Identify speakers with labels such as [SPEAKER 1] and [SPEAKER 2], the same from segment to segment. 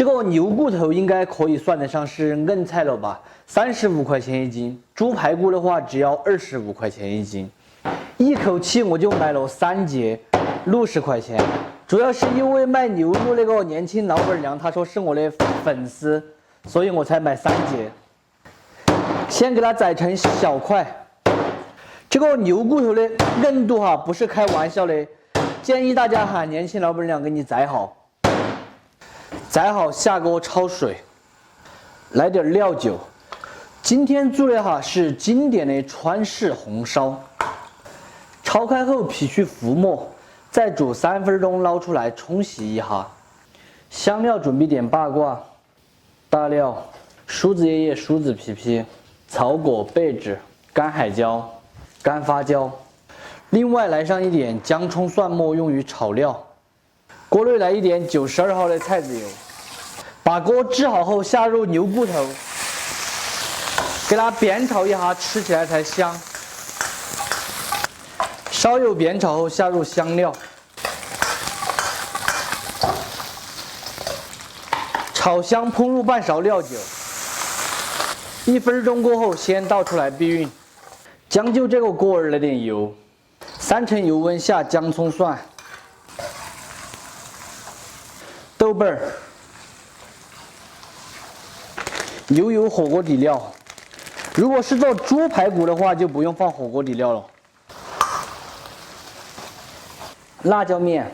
[SPEAKER 1] 这个牛骨头应该可以算得上是硬菜了吧？35块钱一斤。猪排骨的话，只要25块钱一斤。一口气我就买了3节，60块钱。主要是因为卖牛肉那个年轻老板娘，她说是我的粉丝，所以我才买3节。先给它宰成小块。这个牛骨头的硬度不是开玩笑的，建议大家喊年轻老板娘给你宰好。宰好下锅焯水，来点料酒。今天做的是经典的川式红烧。焯开后皮去浮沫，再煮3分钟，捞出来冲洗一下。香料准备点八卦、大料、梳子叶叶、梳子皮皮、草果、贝子、干海椒、干花椒。另外来上一点姜葱蒜末，用于炒料。锅内来一点92号的菜籽油。把锅支好后，下入牛骨头，给它煸炒一下，吃起来才香。稍有煸炒后，下入香料，炒香，烹入半勺料酒。1分钟过后，先倒出来避孕。将就这个锅儿来点油，3成油温下姜葱蒜、豆瓣儿。牛油火锅底料，如果是做猪排骨的话，就不用放火锅底料了。辣椒面，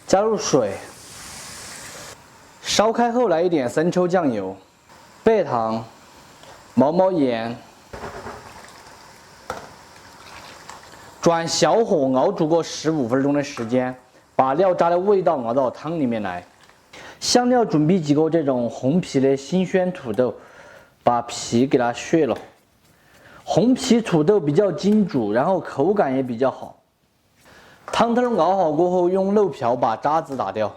[SPEAKER 1] 加入水，烧开后来一点生抽酱油、白糖、毛毛盐，转小火熬煮个15分钟的时间，把料渣的味道熬到汤里面来。香料准备几个这种红皮的新鲜土豆，把皮给它削了。红皮土豆比较经煮，然后口感也比较好。汤头熬好过后，用漏瓢把渣子打掉。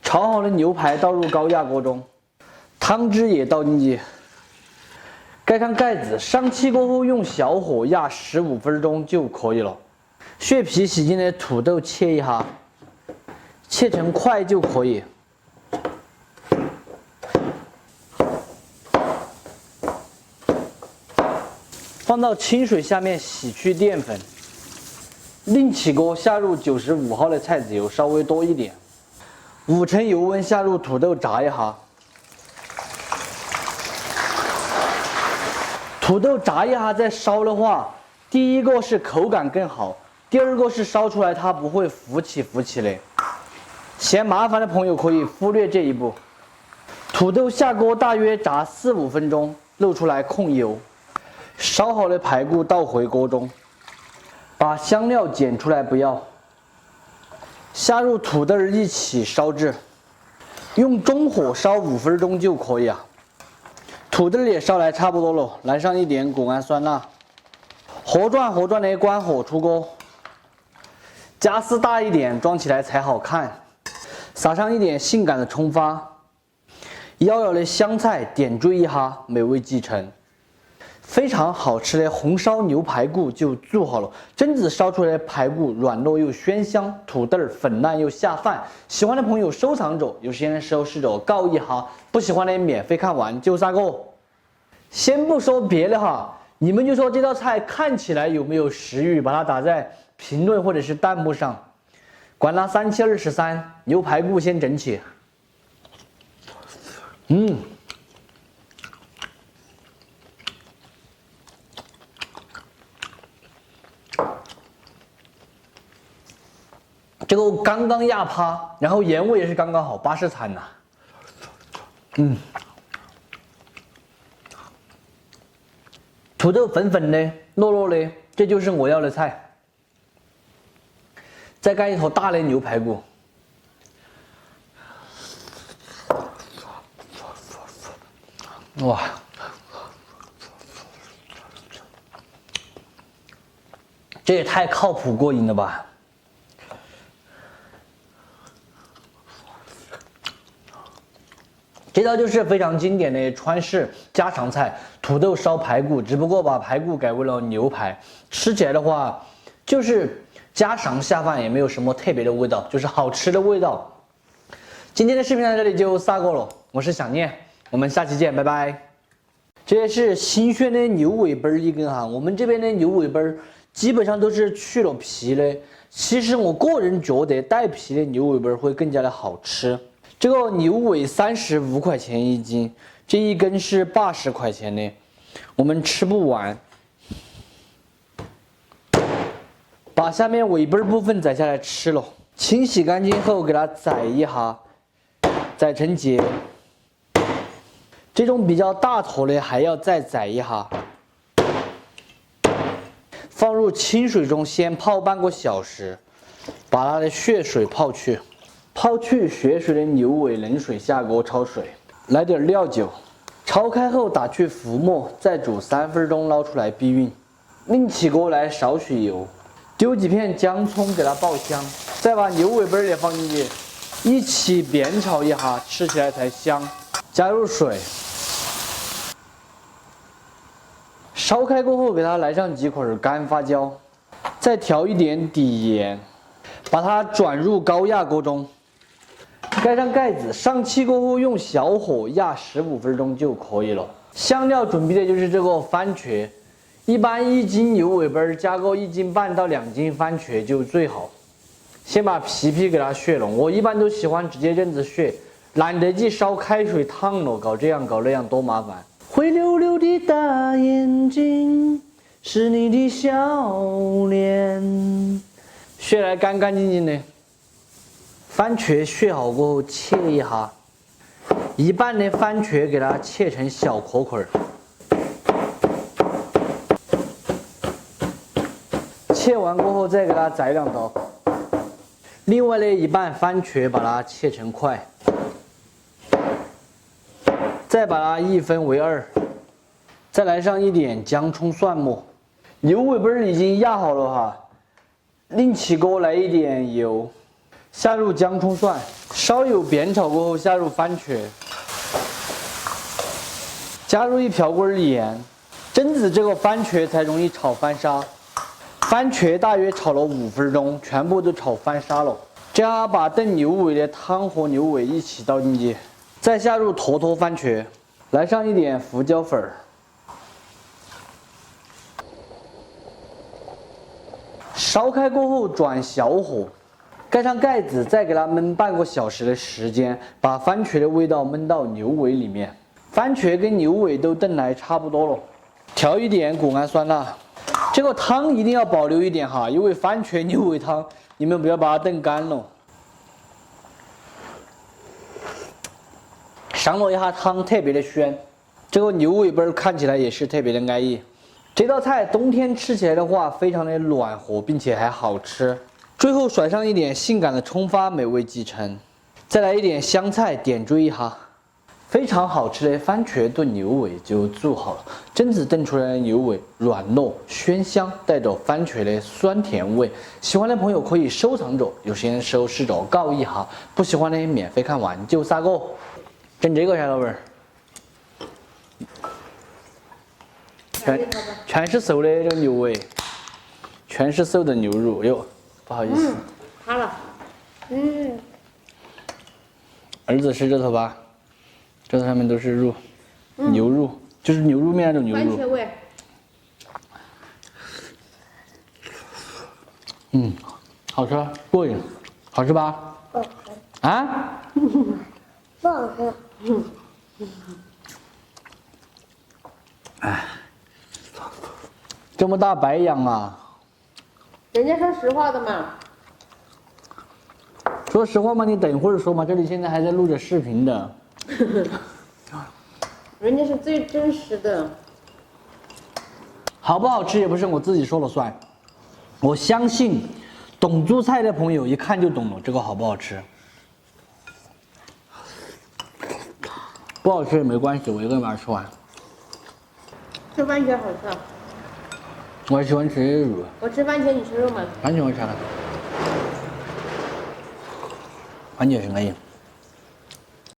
[SPEAKER 1] 炒好的牛排倒入高压锅中，汤汁也倒进去，盖上盖子，上气过后用小火压15分钟就可以了。削皮洗净的土豆切一下，切成块就可以。放到清水下面洗去淀粉，另起锅下入95号的菜籽油，稍微多一点，5成油温下入土豆炸一下。土豆炸一下再烧的话，第一个是口感更好，第二个是烧出来它不会浮起的。嫌麻烦的朋友可以忽略这一步。土豆下锅大约炸4-5分钟，露出来控油。烧好的排骨倒回锅中，把香料剪出来不要，下入土豆一起烧制，用中火烧5分钟就可以啊。土豆也烧来差不多了，来上一点谷氨酸钠，活转的关火出锅，加丝大一点，装起来才好看。撒上一点性感的葱花，舀的香菜点缀一下，美味继承。非常好吃的红烧牛排骨就做好了，蒸子烧出来的排骨软糯又鲜香，土豆粉烂又下饭。喜欢的朋友收藏着，有时间的时候试着告一下，不喜欢的免费看完就3个。先不说别的你们就说这道菜看起来有没有食欲，把它打在评论或者是弹幕上。管它37213，牛排骨先整起。这个刚刚压趴，然后盐味也是刚刚好，巴适惨呐。土豆粉粉的，糯糯的，这就是我要的菜。再干一头大的牛排骨。哇！这也太靠谱过瘾了吧！这道就是非常经典的川式家常菜，土豆烧排骨，只不过把排骨改为了牛排，吃起来的话就是家常下饭，也没有什么特别的味道，就是好吃的味道。今天的视频到这里就撒过了，我是想念，我们下期见，拜拜。这是新鲜的牛尾巴一根哈，我们这边的牛尾巴基本上都是去了皮的。其实我个人觉得带皮的牛尾巴会更加的好吃。这个牛尾35块钱一斤，这一根是80块钱的，我们吃不完。把下面尾巴部分宰下来吃了，清洗干净后给它宰一下，宰成节。这种比较大头的还要再宰一下，放入清水中先泡半个小时，把它的血水泡去。抛去血水的牛尾，冷水下锅焯水，来点料酒，焯开后打去浮沫，再煮3分钟，捞出来避孕。另起锅来少许油，丢几片姜葱给它爆香，再把牛尾巴也放进去，一起煸炒一下，吃起来才香。加入水，烧开过后给它来上几捆干花椒，再调一点底盐，把它转入高压锅中，盖上盖子，上气过后用小火压15分钟就可以了。香料准备的就是这个番茄，一般1斤牛尾巴加个1斤半到2斤番茄就最好。先把皮给它削了，我一般都喜欢直接这样子削，懒得去烧开水烫了，搞这样搞那样多麻烦。灰溜溜的大眼睛是你的笑脸，削来干干净净的。番茄削好过后切一下，一半的番茄给它切成小壳块，切完过后再给它宰2刀。另外的一半番茄把它切成块，再把它一分为2，再来上一点姜葱蒜末。牛尾巴已经压好了哈，另起锅来一点油，下入姜葱蒜，稍有煸炒过后下入番茄，加入1瓢棍盐，榛子这个番茄才容易炒翻沙。番茄大约炒了5分钟，全部都炒翻沙了。这样把炖牛尾的汤和牛尾一起倒进去，再下入坨番茄，来上一点胡椒粉，烧开过后转小火，盖上盖子，再给它焖半个小时的时间，把番茄的味道焖到牛尾里面。番茄跟牛尾都炖来差不多了，调一点谷氨酸钠。这个汤一定要保留一点哈，因为番茄牛尾汤你们不要把它炖干了。尝了一下汤，特别的鲜，这个牛尾巴看起来也是特别的安逸。这道菜冬天吃起来的话，非常的暖和，并且还好吃。最后甩上一点性感的葱花，美味继承。再来一点香菜点缀一下。非常好吃的番茄炖牛尾就做好了，榛子炖出来的牛尾软糯鲜香，带着番茄的酸甜味。喜欢的朋友可以收藏着，有时间的时候试着搞一下，不喜欢的免费看完就撒个。蒸这个小老板全是熟的这个牛尾，全是瘦的牛肉哟，不好意思。
[SPEAKER 2] 好了，
[SPEAKER 1] 儿子吃这头吧。这上面都是肉，牛肉，就是牛肉面那种牛肉。
[SPEAKER 2] 番茄味。
[SPEAKER 1] 好吃，过瘾，好吃吧？啊？
[SPEAKER 3] 不好吃。
[SPEAKER 1] 哎，这么大白羊啊！
[SPEAKER 2] 人家说实话的嘛。
[SPEAKER 1] 说实话嘛，你等一会儿说嘛，这里现在还在录着视频的。
[SPEAKER 2] 人家是最真实的。
[SPEAKER 1] 好不好吃也不是我自己说了算，我相信懂做菜的朋友一看就懂了这个好不好吃。不好吃也没关系，我一个人把它吃完。
[SPEAKER 2] 吃番茄好吃啊。
[SPEAKER 1] 我还喜欢吃肉。
[SPEAKER 2] 我吃番茄，你吃肉吗？
[SPEAKER 1] 番茄我吃了，番茄是安逸。